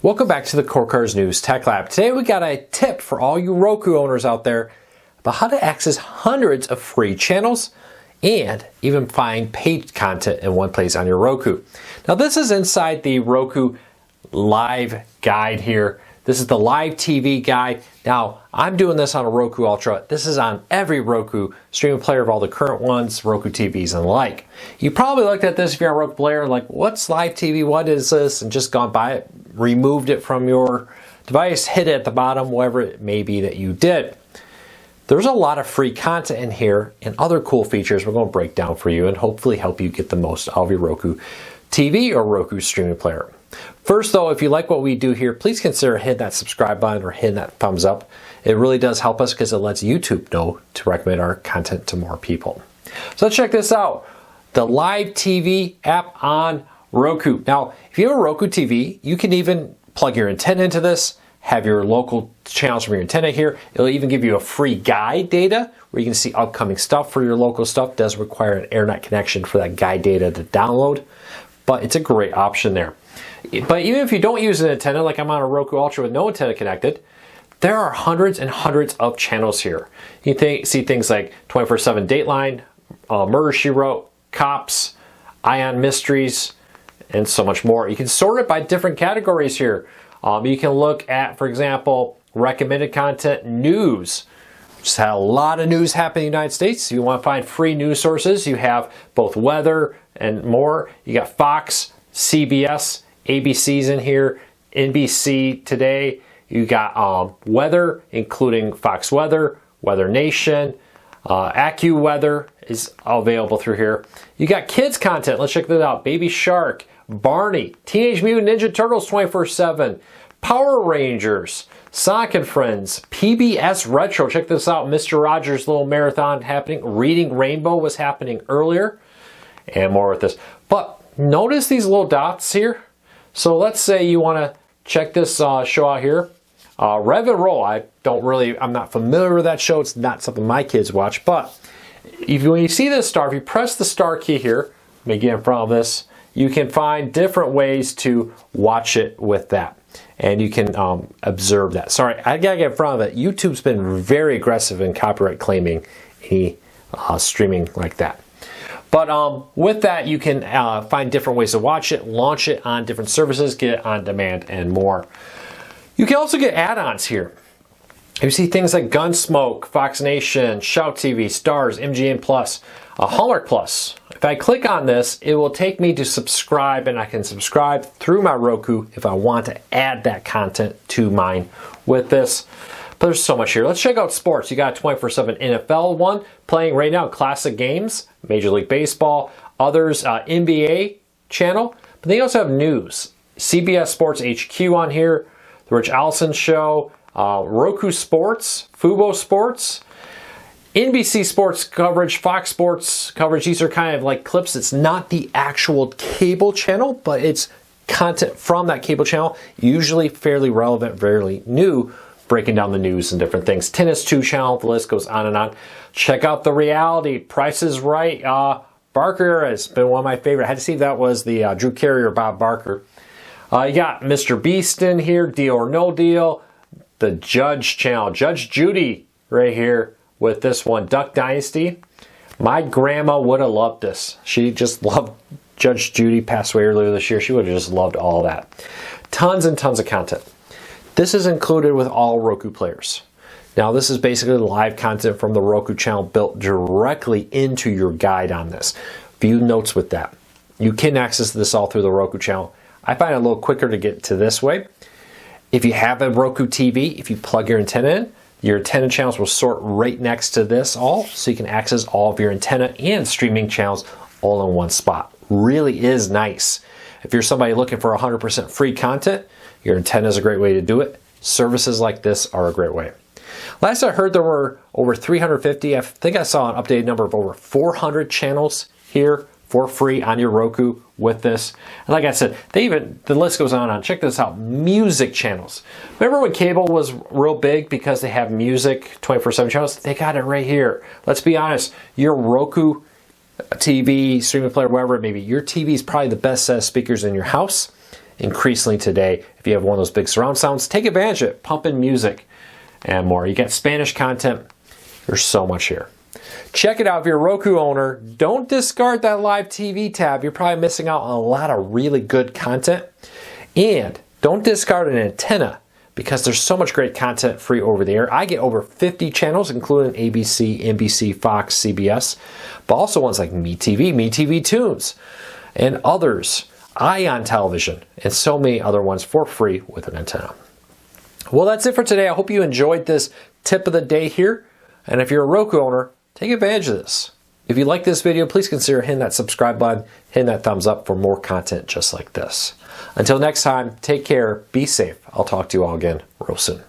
Welcome back to the Core Cars News Tech Lab. Today we got a tip for all you Roku owners out there about how to access hundreds of free channels and even find paid content in one place on your Roku. Now this is inside the Roku Live Guide here. This is the Live TV Guide. Now I'm doing this on a Roku Ultra. This is on every Roku streaming player of all the current ones, Roku TVs and the like. You probably looked at this if you're on a Roku player like, what's Live TV? What is this? And just gone by it, removed it from your device, hit it at the bottom, whatever it may be that you did. There's a lot of free content in here and other cool features we're going to break down for you and hopefully help you get the most out of your Roku TV or Roku streaming player. First though, if you like what we do here, please consider hitting that subscribe button or hitting that thumbs up. It really does help us because it lets YouTube know to recommend our content to more people. So let's check this out. The Live TV app on Roku. Now, if you have a Roku TV, you can even plug your antenna into this, have your local channels from your antenna here. It'll even give you a free guide data where you can see upcoming stuff for your local stuff. It does require an internet connection for that guide data to download, but it's a great option there. But even if you don't use an antenna, like I'm on a Roku Ultra with no antenna connected, there are hundreds and hundreds of channels here. You can see things like 24/7 Dateline, Murder, She Wrote, Cops, Ion Mysteries, and so much more. You can sort it by different categories here. You can look at, for example, recommended content, news. Just had a lot of news happen in the United States. If you want to find free news sources, you have both weather and more. You got Fox, CBS, ABC's in here, NBC Today. You got weather, including Fox Weather, Weather Nation, AccuWeather is available through here. You got kids content. Let's check that out. Baby Shark, Barney, Teenage Mutant Ninja Turtles 24/7, Power Rangers, Sonic and Friends, PBS Retro. Check this out. Mr. Rogers' little marathon happening. Reading Rainbow was happening earlier, and more with this. But notice these little dots here. So let's say you want to check this show out here. Rev and Roll. I'm not familiar with that show. It's not something my kids watch. But when you see this star, if you press the star key here, let me get in front of this, you can find different ways to watch it with that. And you can observe that. Sorry, I gotta get in front of it. YouTube's been very aggressive in copyright claiming any streaming like that. But with that, you can find different ways to watch it, launch it on different services, get it on demand, and more. You can also get add-ons here. You see things like Gunsmoke, Fox Nation, Shout TV, Stars, MGM Plus, Hallmark Plus. If I click on this, it will take me to subscribe, and I can subscribe through my Roku if I want to add that content to mine with this. But there's so much here. Let's check out sports. You got a 24/7 NFL one playing right now, classic games, Major League Baseball, others, NBA channel. But then you also have news, CBS Sports HQ on here, The Rich Allison Show, Roku Sports, Fubo Sports, NBC Sports coverage, Fox Sports coverage. These are kind of like clips. It's not the actual cable channel, but it's content from that cable channel, usually fairly relevant, fairly new, breaking down the news and different things. Tennis 2 channel, the list goes on and on. Check out the reality, Price is Right. Barker has been one of my favorite. I had to see if that was the Drew Carey or Bob Barker. You got Mr. Beast in here, Deal or No Deal. The Judge channel, Judge Judy right here with this one, Duck Dynasty. My grandma would have loved this. She just loved Judge Judy, passed away earlier this year. She would have just loved all that. Tons and tons of content. This is included with all Roku players. Now this is basically live content from the Roku channel built directly into your guide on this. View notes with that. You can access this all through the Roku channel. I find it a little quicker to get to this way. If you have a Roku TV, if you plug your antenna in, your antenna channels will sort right next to this all, so you can access all of your antenna and streaming channels all in one spot. Really is nice. If you're somebody looking for 100% free content, your antenna is a great way to do it. Services like this are a great way. Last I heard, there were over 350. I think I saw an updated number of over 400 channels here for free on your Roku with this. And like I said, the list goes on and on. Check this out, music channels. Remember when cable was real big because they have music 24/7 channels? They got it right here. Let's be honest, your Roku TV, streaming player, wherever it may be, your TV is probably the best set of speakers in your house. increasingly today. If you have one of those big surround sounds, take advantage of it. Pump in music and more. You got Spanish content. There's so much here. Check it out if you're a Roku owner. Don't discard that live TV tab. You're probably missing out on a lot of really good content. And don't discard an antenna because there's so much great content free over the air. I get over 50 channels, including ABC, NBC, Fox, CBS, but also ones like MeTV Tunes, and others, Ion Television, and so many other ones for free with an antenna. Well, that's it for today. I hope you enjoyed this tip of the day here. And if you're a Roku owner, take advantage of this. If you like this video, please consider hitting that subscribe button, hitting that thumbs up for more content just like this. Until next time, take care, be safe. I'll talk to you all again real soon.